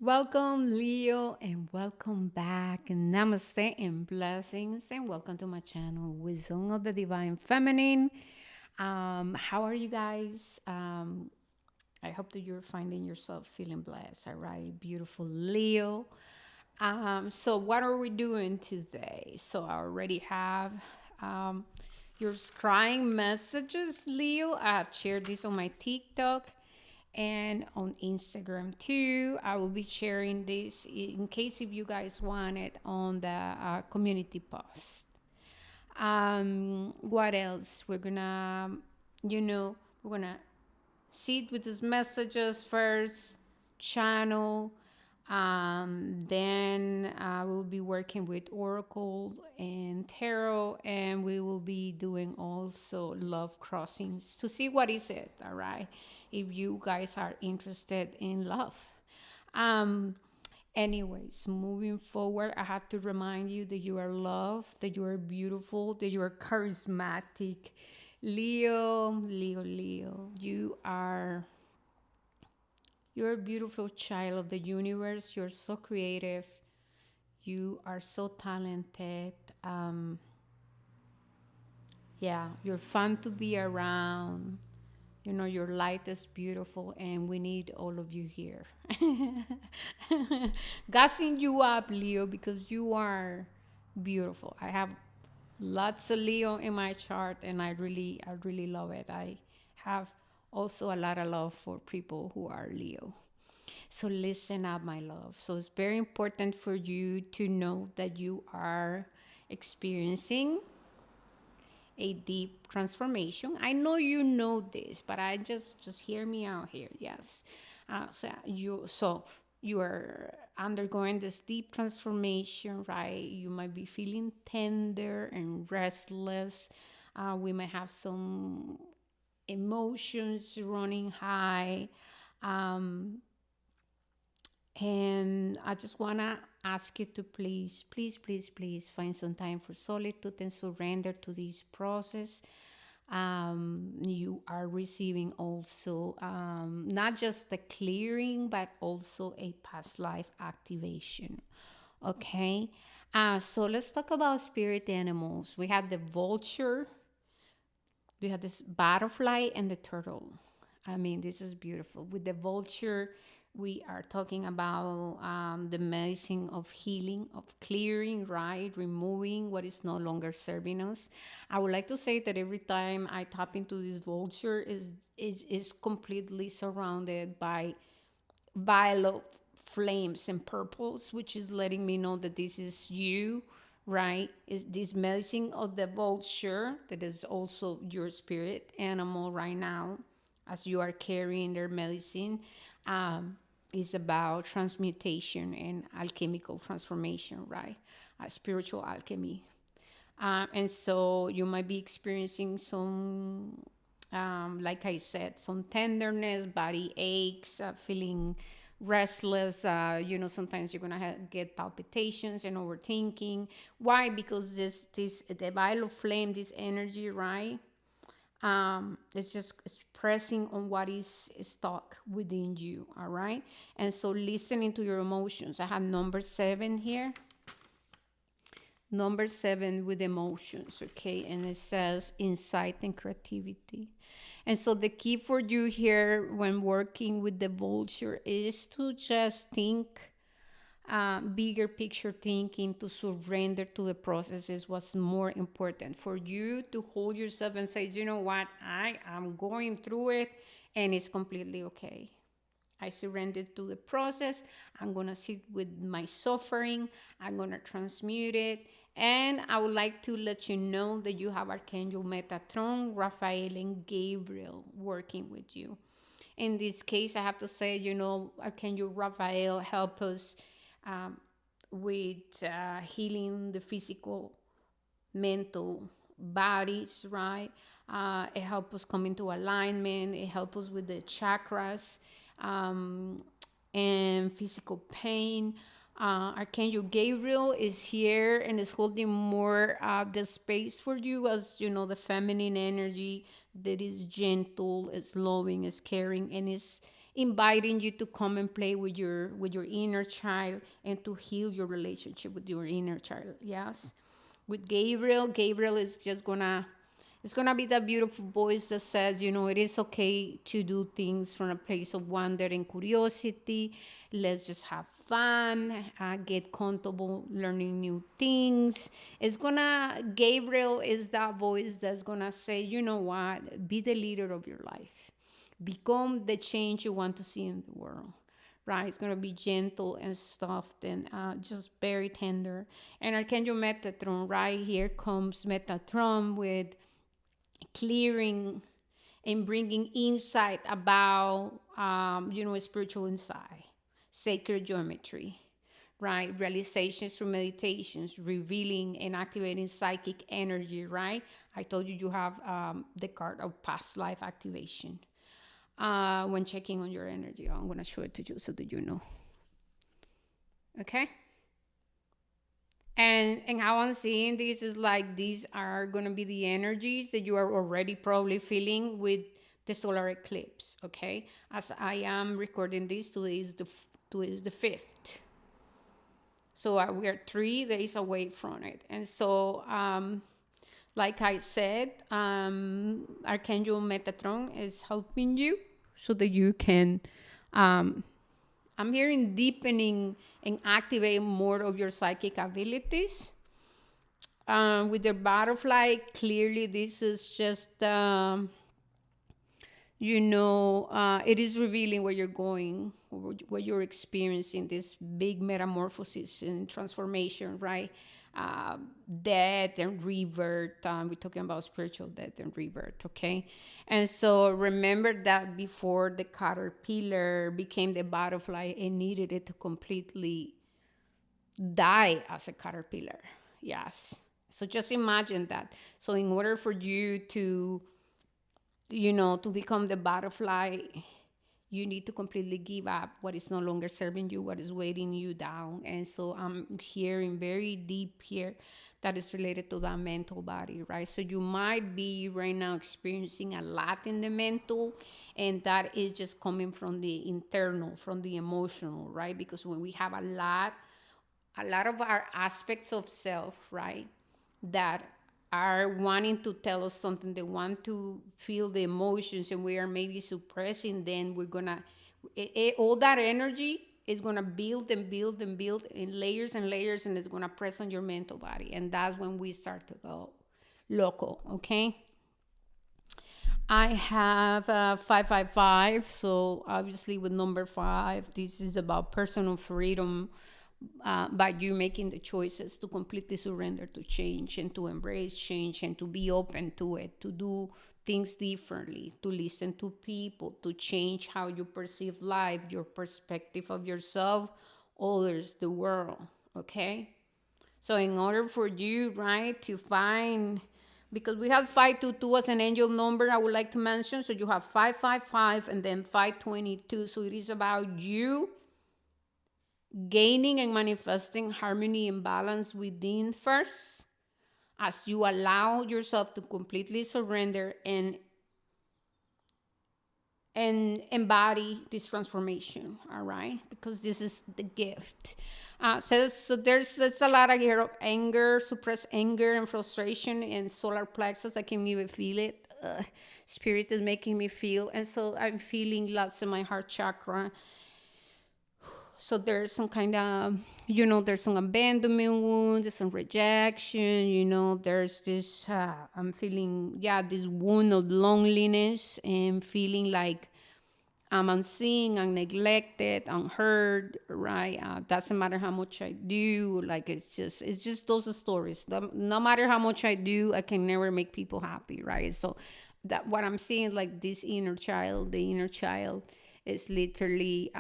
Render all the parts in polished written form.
Welcome, Leo, and welcome back. Namaste and blessings, and welcome to my channel, Wisdom of the Divine Feminine. How are you guys? I hope that you're finding yourself feeling blessed. All right, beautiful Leo. So, what are we doing today? So, I already have um, your scrying messages, Leo. I have shared this on my TikTok and on Instagram too. I will be sharing this in case if you guys want it on the community post. What else? You know, we're gonna sit with these messages first, channel. Then we'll be working with Oracle and Tarot, and we will be doing also love crossings to see what is it, all right? If you guys are interested in love. Um, Anyways, moving forward, I have to remind you that you are loved, that you are beautiful, that you are charismatic. Leo, Leo, Leo, you're a beautiful child of the universe. You're so creative. You are so talented. Yeah, you're fun to be around. Your light is beautiful, and we need all of you here. Gassing you up, Leo, because you are beautiful. I have lots of Leo in my chart, and I really love it. I have also a lot of love for people who are Leo. So listen up, my love. So it's very important for you to know that you are experiencing a deep transformation. I know you know this, but I just hear me out here. Yes. So you are undergoing this deep transformation, right? You might be feeling tender and restless. We might have some emotions running high. Um, and I just want to ask you to please, please, please, please find some time for solitude and surrender to this process. You are receiving also not just the clearing, but also a past life activation. Okay. So let's talk about spirit animals. We have the vulture, we have this butterfly, and the turtle. I mean, this is beautiful. With the vulture, we are talking about the medicine of healing, of clearing, right? Removing what is no longer serving us. I would like to say that every time I tap into this vulture, is completely surrounded by violet flames and purples, which is letting me know that this is you, right? Is this medicine of the vulture that is also your spirit animal right now, as you are carrying their medicine, is about transmutation and alchemical transformation, right? Spiritual alchemy. And so you might be experiencing some, like I said, some tenderness, body aches, feeling restless. Sometimes you're gonna get palpitations and overthinking. Why? Because the violet flame, this energy, right? It's just expressing on what is stuck within you. All right, and so listening to your emotions. I have number 7 here. Number 7 with emotions, okay? And it says insight and creativity. And so the key for you here when working with the vulture is to just think, bigger picture thinking, to surrender to the process is what's more important for you to hold yourself and say, you know what, I am going through it and it's completely okay. I surrendered to the process. I'm going to sit with my suffering. I'm going to transmute it. And I would like to let you know that you have Archangel Metatron, Raphael, and Gabriel working with you. In this case, I have to say, Archangel Raphael help us um, with healing the physical, mental bodies, right? It helps us come into alignment. It helps us with the chakras, um, and physical pain. Archangel Gabriel is here and is holding more the space for you, as you know, the feminine energy that is gentle, is loving, is caring, and inviting you to come and play with your inner child and to heal your relationship with your inner child. Yes. With Gabriel, Gabriel is just gonna, it's gonna be that beautiful voice that says, you know, it is okay to do things from a place of wonder and curiosity. Let's just have fun, get comfortable learning new things. It's gonna, Gabriel is that voice that's gonna say, you know what, be the leader of your life, become the change you want to see in the world. Right, it's gonna be gentle and soft and just very tender. And Archangel Metatron, right here comes Metatron with clearing and bringing insight about, you know, spiritual insight, sacred geometry, right? Realizations through meditations, revealing and activating psychic energy, right? I told you you have the card of past life activation. When checking on your energy, I'm going to show it to you so that you know. Okay? And how I'm seeing this is like these are gonna be the energies that you are already probably feeling with the solar eclipse. Okay, as I am recording this, today is the 5th, so we are 3 days away from it. And so, like I said, Archangel Metatron is helping you so that you can. I'm hearing deepening and activating more of your psychic abilities. With the butterfly, clearly this is just, it is revealing where you're going, what you're experiencing, this big metamorphosis and transformation, right? Uh, Death and rebirth. We're talking about spiritual death and rebirth, okay? And so remember that before the caterpillar became the butterfly, it needed it to completely die as a caterpillar. Yes. So just imagine that. So in order for you to, to become the butterfly, you need to completely give up what is no longer serving you, what is weighing you down. And so I'm hearing very deep here that is related to that mental body, right? So you might be right now experiencing a lot in the mental, and that is just coming from the internal, from the emotional, right? Because when we have a lot of our aspects of self, right, that are wanting to tell us something, they want to feel the emotions, and we are maybe suppressing, then we're gonna, all that energy is gonna build and build and build in layers and layers, and it's gonna press on your mental body. And that's when we start to go loco, okay? I have 555, so obviously with number 5, this is about personal freedom, by you making the choices to completely surrender to change and to embrace change and to be open to it, to do things differently, to listen to people, to change how you perceive life, your perspective of yourself, others, the world. Okay? So in order for you, right, to find, because we have 522 as an angel number, I would like to mention. So you have 555 and then 522. So it is about you gaining and manifesting harmony and balance within first, as you allow yourself to completely surrender and embody this transformation. All right, because this is the gift. So there's a lot of here of anger, suppressed anger and frustration in solar plexus. I can even feel it. Spirit is making me feel, and so I'm feeling lots in my heart chakra. So there's some kind of, there's some abandonment wounds, there's some rejection, there's this, I'm feeling, yeah, this wound of loneliness and feeling like I'm unseen, I'm neglected, unheard, right? Doesn't matter how much I do, like it's just those stories. No matter how much I do, I can never make people happy, right? So that what I'm seeing, like this inner child, the inner child is literally,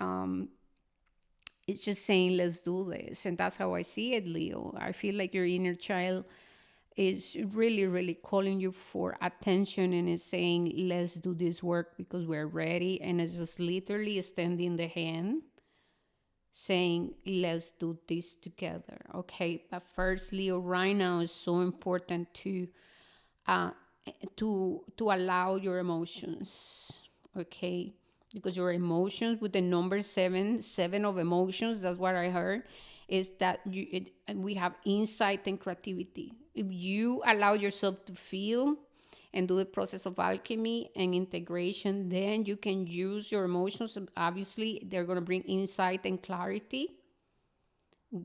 it's just saying let's do this, and that's how I see it, Leo. I feel like your inner child is really really calling you for attention and is saying let's do this work because we're ready, and it's just literally extending the hand saying let's do this together. Okay, but first, Leo, right now is so important uh to allow your emotions. Okay, because your emotions with the number seven, seven of emotions, that's what I heard, is that we have insight and creativity. If you allow yourself to feel and do the process of alchemy and integration, then you can use your emotions. Obviously, they're going to bring insight and clarity,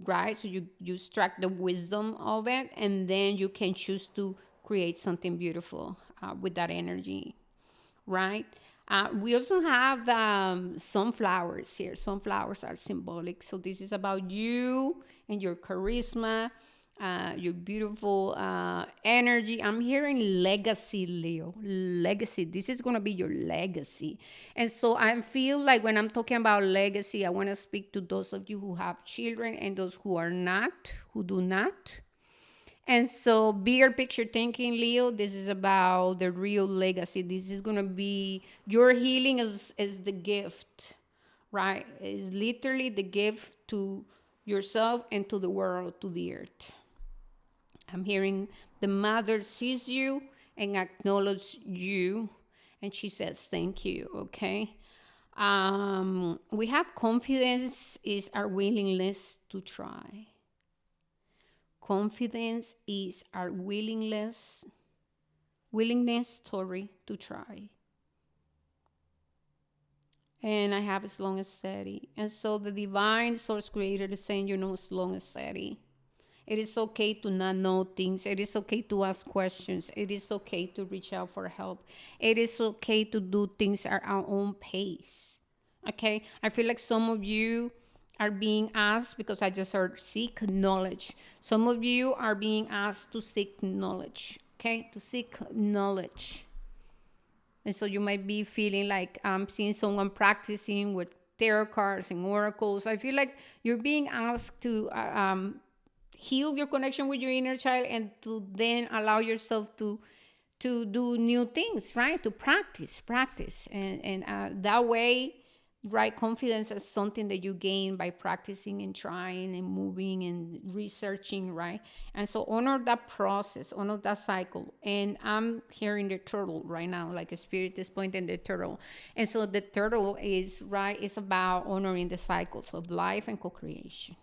right? So you extract the wisdom of it, and then you can choose to create something beautiful with that energy, right? We also have sunflowers here. Sunflowers are symbolic. So this is about you and your charisma, your beautiful energy. I'm hearing legacy, Leo. Legacy. This is going to be your legacy. And so I feel like when I'm talking about legacy, I want to speak to those of you who have children and those who are not, who do not. And so, bigger picture thinking, Leo, this is about the real legacy. This is going to be your healing is the gift, right? It's literally the gift to yourself and to the world, to the earth. I'm hearing the mother sees you and acknowledges you, and she says, thank you, okay? We have confidence is our willingness to try. Confidence is our willingness, sorry, to try. And I have as long as steady. And so the divine source creator is saying, as long as steady. It is okay to not know things. It is okay to ask questions. It is okay to reach out for help. It is okay to do things at our own pace. Okay? I feel like some of you are being asked, because I just heard seek knowledge. Some of you are being asked to seek knowledge. Okay? To seek knowledge. And so you might be feeling like I'm seeing someone practicing with tarot cards and oracles. I feel like you're being asked to heal your connection with your inner child and to then allow yourself to do new things, right? To practice, and that way, right? Confidence is something that you gain by practicing and trying and moving and researching, right? And so honor that process, honor that cycle. And I'm hearing the turtle right now, like a spirit is pointing the turtle. And so the turtle is right. It's about honoring the cycles of life and co-creation.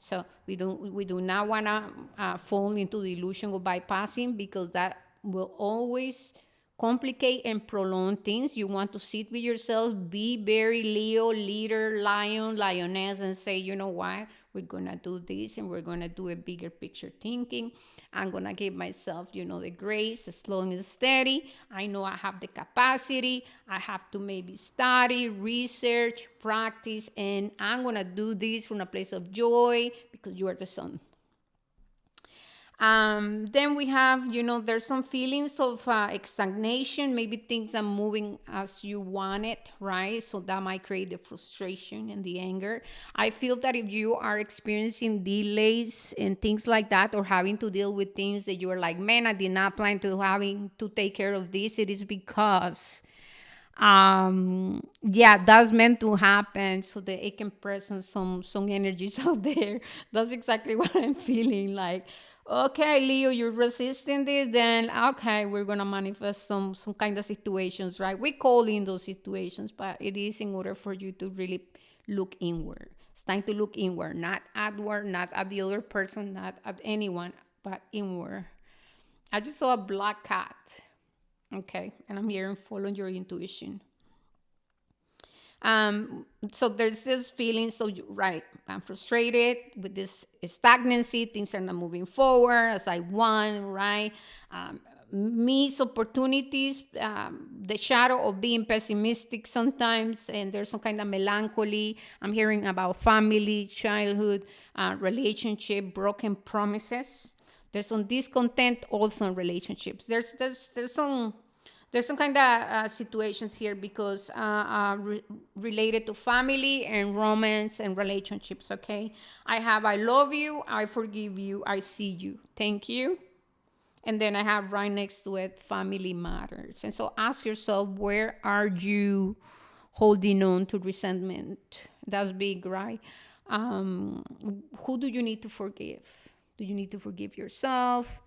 So we do not want to fall into the illusion of bypassing, because that will always complicate and prolong things. You want to sit with yourself, be very Leo, leader, lion, lioness, and say, you know what, we're gonna do this, and we're gonna do a bigger picture thinking. I'm gonna give myself, the grace, slow and steady. I know I have the capacity. I have to maybe study, research, practice, and I'm gonna do this from a place of joy because you are the sun. Then we have, there's some feelings of stagnation. Maybe things are moving as you want it, right? So that might create the frustration and the anger. I feel that if you are experiencing delays and things like that, or having to deal with things that you are like, man, I did not plan to having to take care of this, it is because yeah, that's meant to happen so that it can present some energies out there. That's exactly what I'm feeling like. Okay, Leo, you're resisting this, then okay, we're gonna manifest some kind of situations, right? We call in those situations, but it is in order for you to really look inward. It's time to look inward, not outward, not at the other person, not at anyone, but inward. I just saw a black cat. Okay, and I'm here and following your intuition. So there's this feeling, so right, I'm frustrated with this stagnancy, things are not moving forward as I want, right? Miss opportunities, the shadow of being pessimistic sometimes, and there's some kind of melancholy. I'm hearing about family, childhood, relationship, broken promises. There's some discontent also in relationships. There's some kind of situations here because related to family and romance and relationships. Okay, I love you, I forgive you, I see you, thank you. And then I have right next to it family matters. And so ask yourself, where are you holding on to resentment? That's big, right? um, who do you need to forgive? Do you need to forgive yourself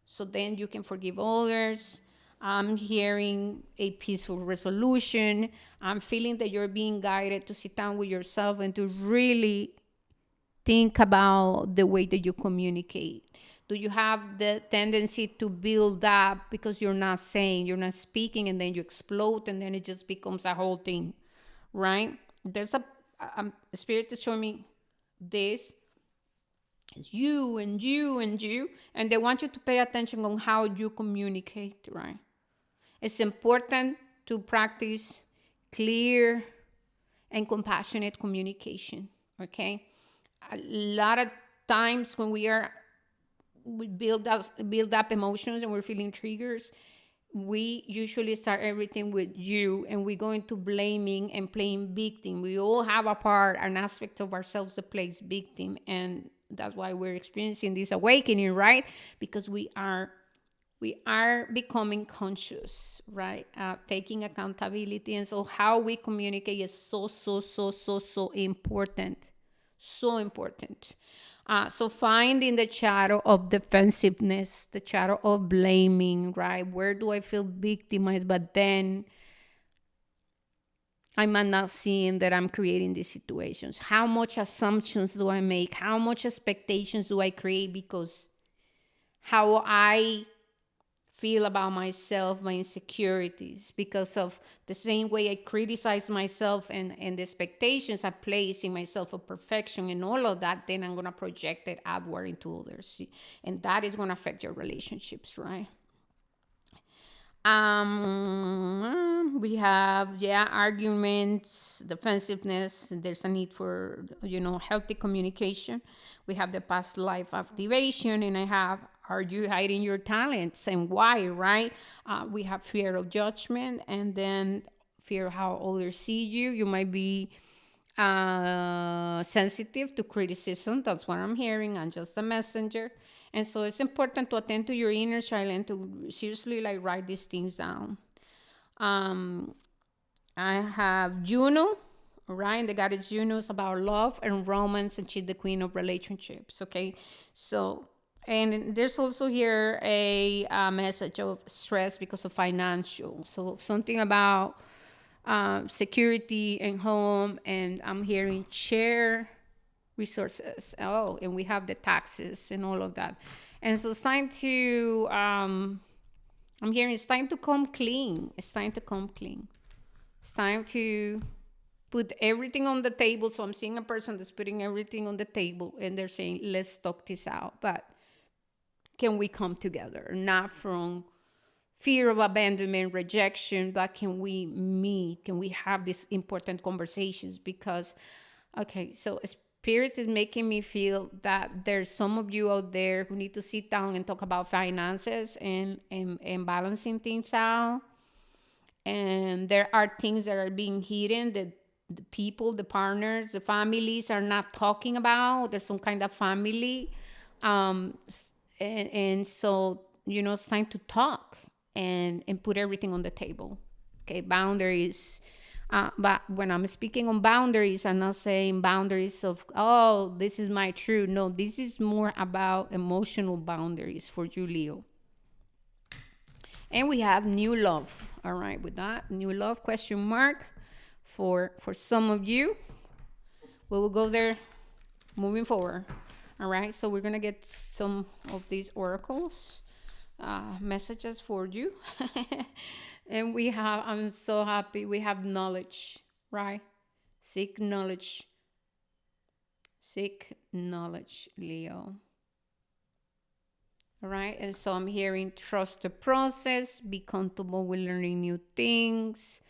so then you can forgive others? I'm hearing a peaceful resolution. I'm feeling that you're being guided to sit down with yourself and to really think about the way that you communicate. Do you have the tendency to build up because you're not saying, you're not speaking, and then you explode, and then it just becomes a whole thing, right? There's a spirit is showing me this. It's you and you and you, and they want you to pay attention on how you communicate, right? It's important to practice clear and compassionate communication, okay? A lot of times when we build up emotions and we're feeling triggers, we usually start everything with you, and we go into blaming and playing victim. We all have a part, an aspect of ourselves that plays victim, and that's why we're experiencing this awakening, right? Because we are becoming conscious, right? Taking accountability. And so how we communicate is so important. So important. So finding the shadow of defensiveness, the shadow of blaming, right? Where do I feel victimized? But then I'm not seeing that I'm creating these situations. How much assumptions do I make? How much expectations do I create because how I feel about myself, my insecurities, because of the same way I criticize myself and the expectations I place in myself of perfection and all of that, then I'm going to project it outward into others. And that is going to affect your relationships, right? We have, yeah, arguments, defensiveness. There's a need for, healthy communication. We have the past life activation, and I have, are you hiding your talents and why, right? We have fear of judgment, and then fear of how others see you. You might be sensitive to criticism. That's what I'm hearing. I'm just a messenger. And so it's important to attend to your inner child and to seriously like write these things down. Um, I have Juno, right? The goddess Juno is about love and romance, and she's the queen of relationships. Okay, so and there's also here a message of stress because of financial. So something about security and home, and I'm hearing share resources. Oh, and we have the taxes and all of that. And so it's time to, I'm hearing it's time to come clean. It's time to come clean. It's time to put everything on the table. So I'm seeing a person that's putting everything on the table and they're saying, let's talk this out. But can we come together? Not from fear of abandonment, rejection, but can we meet? Can we have these important conversations? Because, okay, so spirit is making me feel that there's some of you out there who need to sit down and talk about finances and balancing things out. And there are things that are being hidden that the people, the partners, the families are not talking about. There's some kind of family. Um, and so, it's time to talk and put everything on the table. Okay, boundaries. But when I'm speaking on boundaries, I'm not saying boundaries of, oh, this is my truth. No, this is more about emotional boundaries for you, Leo. And we have new love. All right, with that, new love question mark for some of you. We will go there moving forward. All right, so we're gonna get some of these oracles messages for you. And we have, I'm so happy, we have knowledge, right? Seek knowledge. Seek knowledge, Leo. All right, and so I'm hearing trust the process, be comfortable with learning new things,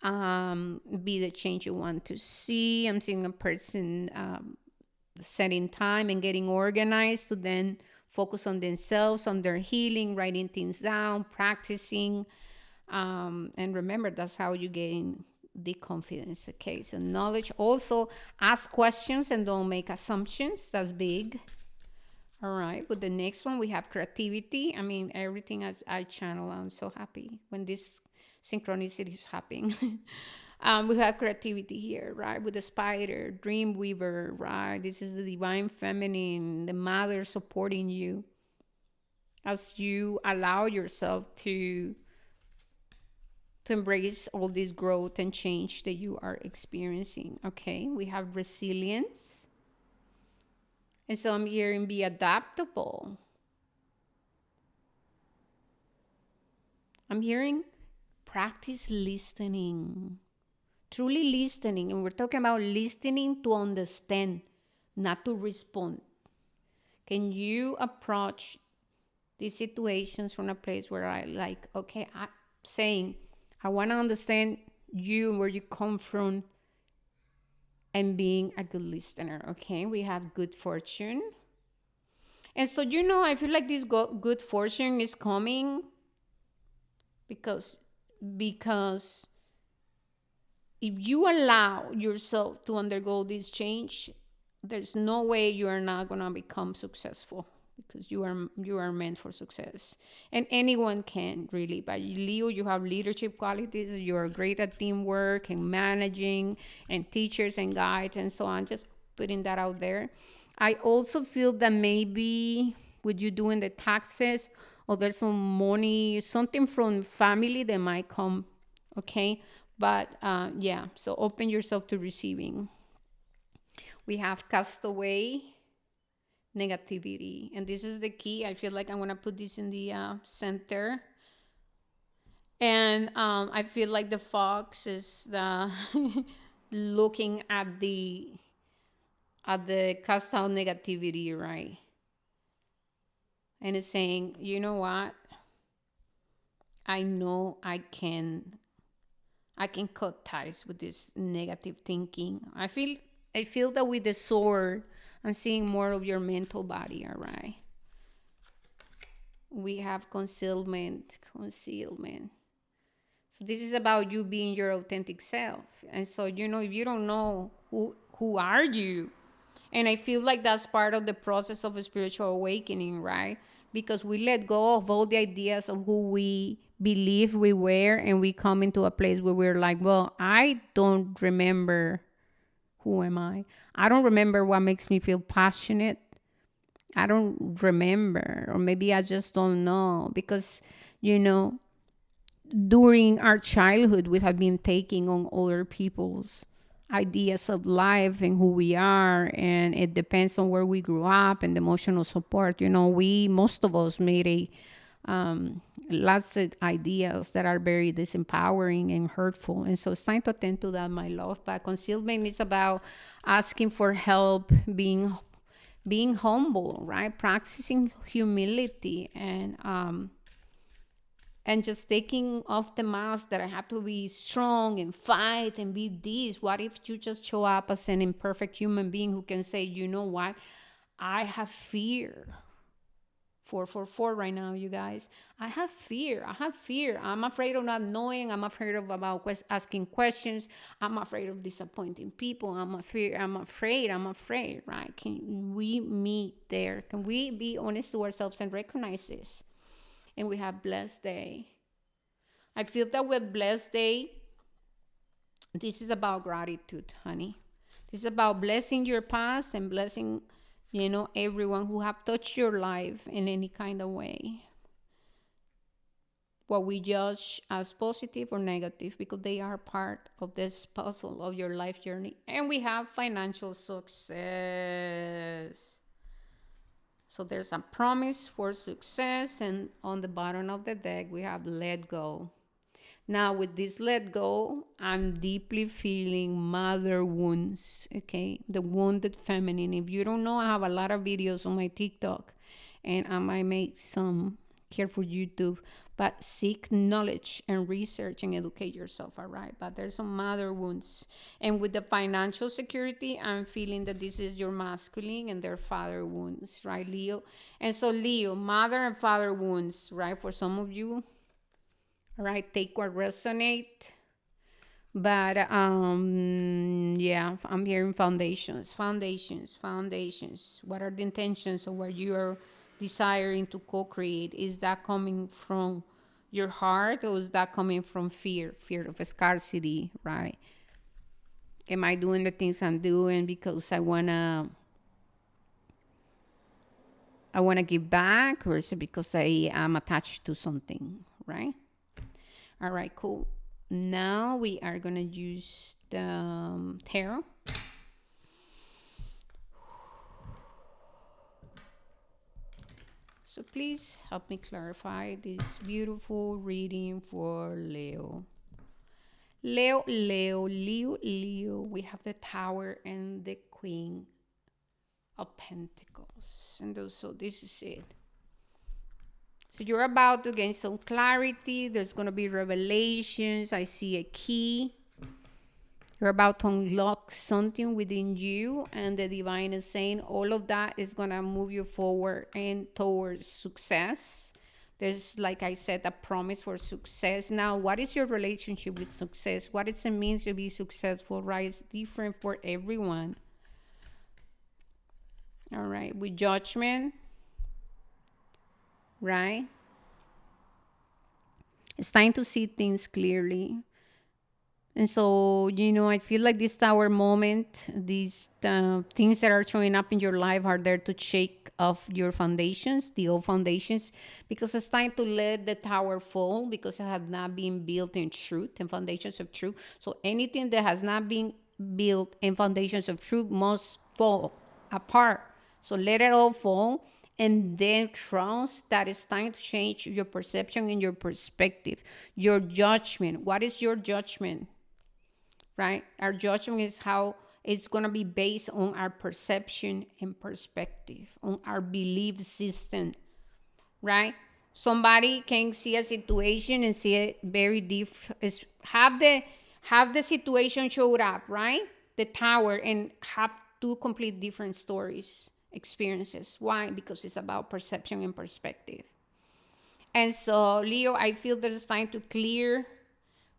be the change you want to see. I'm seeing a person setting time and getting organized to then focus on themselves, on their healing, writing things down, practicing. And remember, that's how you gain the confidence. Okay, so knowledge. Also, ask questions and don't make assumptions. That's big. All right, with the next one, we have creativity. I mean, everything I channel, I'm so happy when this synchronicity is happening. We have creativity here, right? With the spider, dream weaver, right? This is the divine feminine, the mother supporting you as you allow yourself to to embrace all this growth and change that you are experiencing. Okay, we have resilience. And so I'm hearing be adaptable. I'm hearing practice listening, truly listening. And we're talking about listening to understand, not to respond. Can you approach these situations from a place where I like, okay, I saying, I want to understand you and where you come from and being a good listener. Okay, we have good fortune. And so, I feel like this good fortune is coming because because if you allow yourself to undergo this change, there's no way you are not going to become successful because you are meant for success, and anyone can really. But Leo, you have leadership qualities. You are great at teamwork and managing and teachers and guides and so on. Just putting that out there. I also feel that maybe with you doing the taxes, or there's some money, something from family that might come. Okay, but yeah, so open yourself to receiving. We have castaway negativity, and this is the key. I feel like I'm gonna put this in the center, and I feel like the fox is the looking at the cast out negativity, right? And it's saying, you know what? I know I can cut ties with this negative thinking. I feel that with the sword, I'm seeing more of your mental body, all right? We have concealment. So this is about you being your authentic self. And so, if you don't know who are you, and I feel like that's part of the process of a spiritual awakening, right? Because we let go of all the ideas of who we believe we were, and we come into a place where we're like, well, I don't remember who am I. I don't remember what makes me feel passionate. I don't remember, or maybe I just don't know, because, you know, during our childhood, we have been taking on other people's ideas of life and who we are, and it depends on where we grew up and the emotional support. Most of us made lots of ideas that are very disempowering and hurtful, and so it's time to attend to that, my love. But concealment is about asking for help, being humble, right? Practicing humility, and just taking off the mask that I have to be strong and fight and be this. What if you just show up as an imperfect human being who can say, you know what? I have fear. 444 right now, you guys. I have fear. I'm afraid of not knowing. I'm afraid of about asking questions. I'm afraid of disappointing people. I'm afraid, right? Can we meet there? Can we be honest to ourselves and recognize this? And we have blessed day. I feel that with blessed day, this is about gratitude, honey. This is about blessing your past and blessing, everyone who have touched your life in any kind of way. What we judge as positive or negative, because they are part of this puzzle of your life journey. And we have financial success. So there's a promise for success, and on the bottom of the deck, we have let go. Now, with this let go, I'm deeply feeling mother wounds, okay? The wounded feminine. If you don't know, I have a lot of videos on my TikTok, and I might make some here for YouTube. But seek knowledge and research and educate yourself, all right? But there's some mother wounds. And with the financial security, I'm feeling that this is your masculine and their father wounds, right, Leo? And so, Leo, mother and father wounds, right? For some of you, all right, take what resonate. But yeah, I'm hearing foundations. What are the intentions of what you are desiring to co-create? Is that coming from your heart, or is that coming from fear of scarcity, right? Am I doing the things I'm doing because I wanna give back, or is it because I am attached to something, right? All right, cool. now we are gonna use the tarot. So please help me clarify this beautiful reading for Leo. Leo, Leo, Leo, Leo. We have the Tower and the Queen of Pentacles. And so this is it. So you're about to gain some clarity. There's going to be revelations. I see a key. You're about to unlock something within you, and the divine is saying all of that is going to move you forward and towards success. There's, like I said, a promise for success. Now, what is your relationship with success? What does it mean to be successful, right? It's different for everyone. All right, with judgment, right? It's time to see things clearly. And so, I feel like this tower moment, these things that are showing up in your life are there to shake off your foundations, the old foundations, because it's time to let the tower fall because it has not been built in truth and foundations of truth. So anything that has not been built in foundations of truth must fall apart. So let it all fall and then trust that it's time to change your perception and your perspective, your judgment. What is your judgment? Right? Our judgment is how it's going to be based on our perception and perspective, on our belief system, right? Somebody can see a situation and see it very different. Have the situation showed up, right? The tower, and have two complete different stories, experiences. Why? Because it's about perception and perspective. And so, Leo, I feel there's time to clear,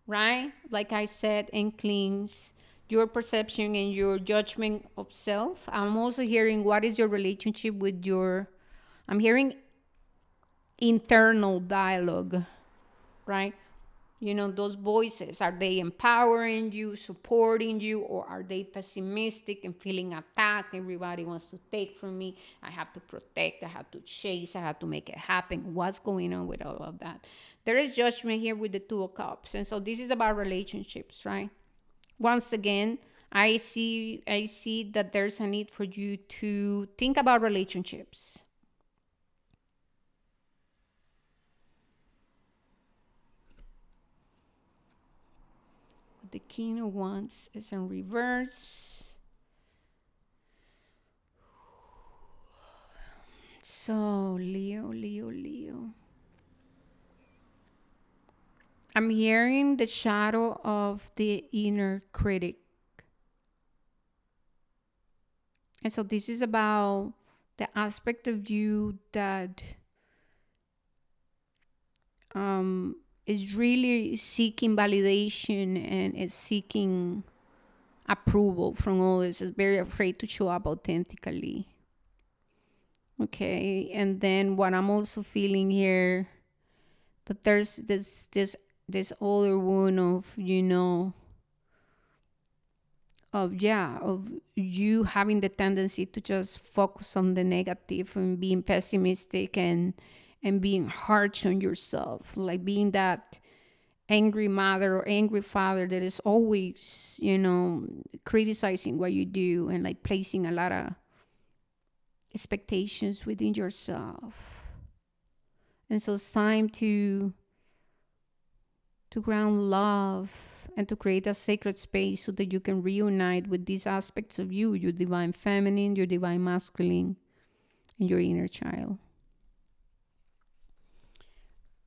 right? Like I said, and cleanse your perception and your judgment of self. I'm also hearing what is your relationship with I'm hearing internal dialogue, right? Those voices, are they empowering you, supporting you, or are they pessimistic and feeling attacked? Everybody wants to take from me. I have to protect, I have to chase, I have to make it happen. What's going on with all of that? There is judgment here with the Two of Cups. And so this is about relationships, right? Once again, I see that there's a need for you to think about relationships. The King of Wands is in reverse. So, Leo, Leo, Leo. I'm hearing the shadow of the inner critic. And so this is about the aspect of you that is really seeking validation and is seeking approval from others. Is very afraid to show up authentically. Okay, and then what I'm also feeling here, that there's this other one of of you having the tendency to just focus on the negative and being pessimistic and being harsh on yourself, like being that angry mother or angry father that is always criticizing what you do and like placing a lot of expectations within yourself. And so it's time to ground love and to create a sacred space so that you can reunite with these aspects of you, your divine feminine, your divine masculine, and your inner child.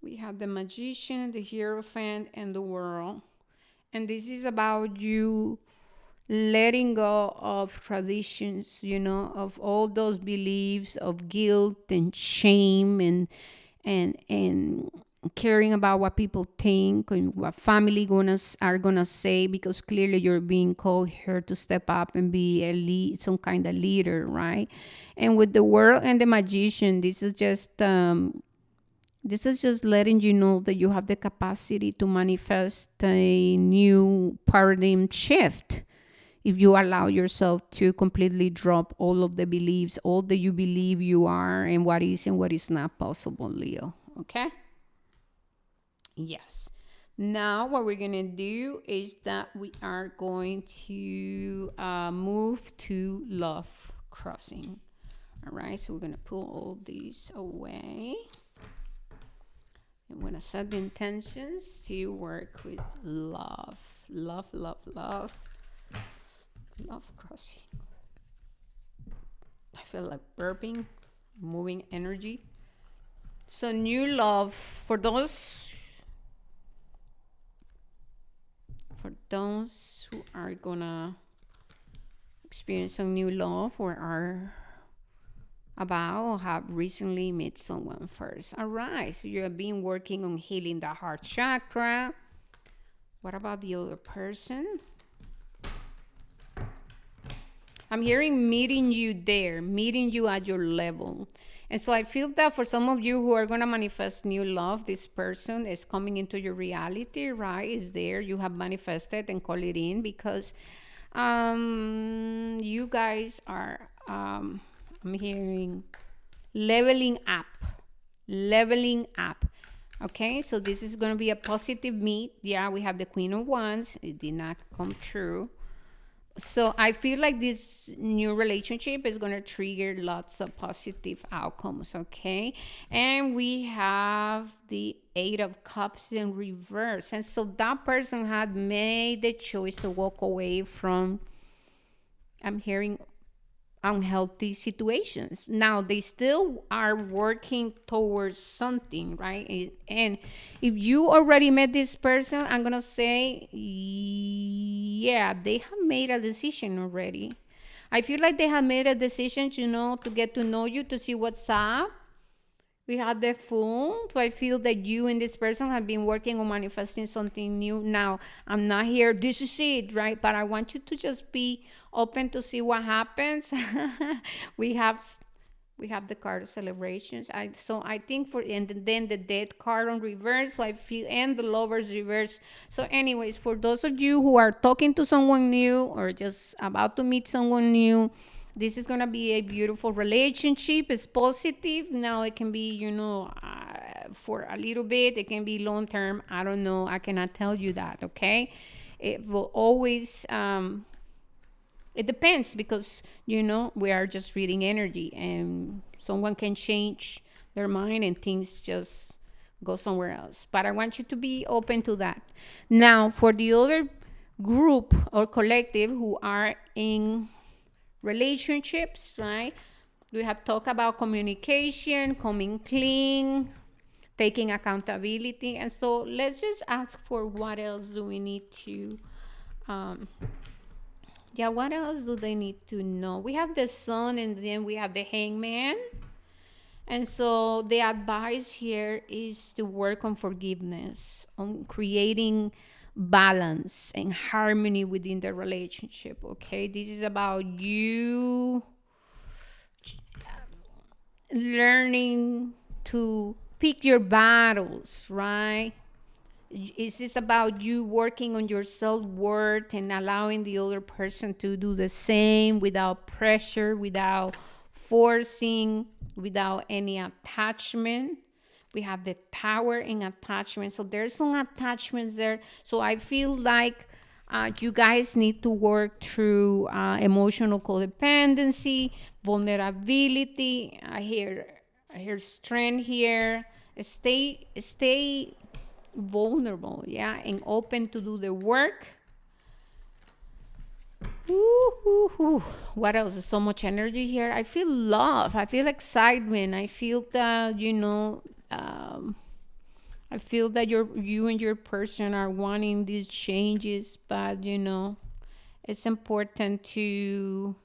We have the Magician, the Hierophant, and the World. And this is about you letting go of traditions, of all those beliefs of guilt and shame and caring about what people think and what family are gonna say, because clearly you're being called here to step up and be some kind of leader, right? And with the World and the Magician, this is just letting you know that you have the capacity to manifest a new paradigm shift if you allow yourself to completely drop all of the beliefs, all that you believe you are, and what is not possible, Leo. Okay? Yes. Now, what we're gonna do is that we are going to move to love crossing. All right, so we're gonna pull all these away. I'm gonna set the intentions to work with love, love, love, love, love crossing. I feel like burping, moving energy. So new love for those who are gonna experience some new love or are about or have recently met someone first. All right, so you have been working on healing the heart chakra. What about the other person? I'm hearing meeting you there, meeting you at your level. And so I feel that for some of you who are going to manifest new love, this person is coming into your reality, right? Is there. You have manifested and call it in because you guys are, I'm hearing leveling up, leveling up. Okay, so this is going to be a positive meet. Yeah, we have the Queen of Wands. It did not come true. So I feel like this new relationship is going to trigger lots of positive outcomes, okay? And we have the Eight of Cups in reverse. And so that person had made the choice to walk away from, I'm hearing, unhealthy situations. Now they still are working towards something, right? And if you already met this person, I'm gonna say, yeah, they have made a decision already. I feel like they have made a decision, to get to know you, to see what's up. We had the phone, so I feel that you and this person have been working on manifesting something new. Now, I'm not here, this is it, right? But I want you to just be open to see what happens. we have we have the card of celebrations. I think for and then the death card on reverse. So I feel and the lovers reverse. So, anyways, for those of you who are talking to someone new or just about to meet someone new, this is gonna be a beautiful relationship. It's positive. Now it can be, for a little bit. It can be long term. I don't know. I cannot tell you that. Okay, it will always. It depends because we are just reading energy, and someone can change their mind and things just go somewhere else. But I want you to be open to that. Now, for the other group or collective who are in relationships, right? We have talked about communication, coming clean, taking accountability. And so let's just ask for what else do we need to, what else do they need to know? We have the sun and then we have the hangman. And so the advice here is to work on forgiveness, on creating balance and harmony within the relationship. Okay, this is about you learning to pick your battles, right? It's just about you working on your self-worth and allowing the other person to do the same without pressure, without forcing, without any attachment. We have the Tower in attachment. So there's some attachments there. So I feel like you guys need to work through emotional codependency, vulnerability. I hear strength here. Stay vulnerable, yeah, and open to do the work. What else? There's so much energy here. I feel love. I feel excitement. I feel that I feel that you and your person are wanting these changes, but it's important to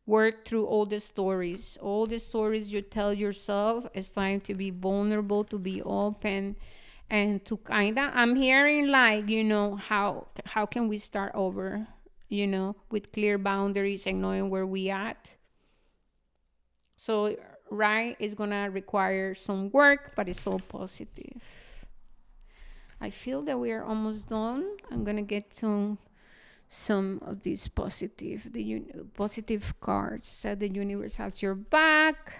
work through all the stories. All the stories you tell yourself. It's time to be vulnerable, to be open, and to I'm hearing like, how can we start over, with clear boundaries and knowing where we at. So, right, it's gonna require some work, but it's so positive. I feel that we are almost done. I'm gonna get some of these positive cards. Said the universe has your back.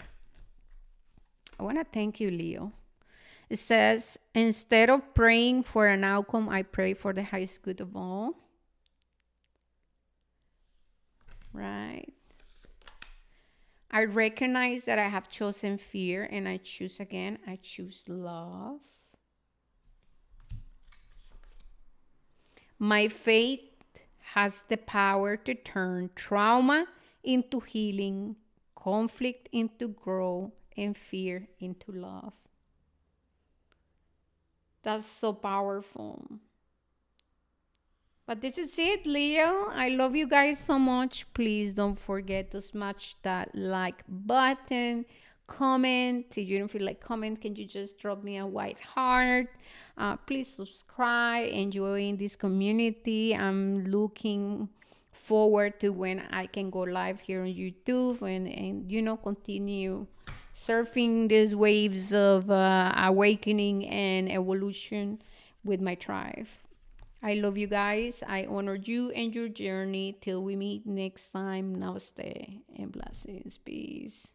I want to thank you, Leo. It says, instead of praying for an outcome, I pray for the highest good of all. Right. I recognize that I have chosen fear and I choose again. I choose love. My faith has the power to turn trauma into healing, conflict into growth, and fear into love. That's so powerful. But this is it, Leo. I love you guys so much. Please don't forget to smash that like button. Comment. If you don't feel like comment, can you just drop me a white heart? Please subscribe and join this community. I'm looking forward to when I can go live here on YouTube and continue surfing these waves of awakening and evolution with my tribe. I love you guys. I honor you and your journey. Till we meet next time. Namaste and blessings. Peace.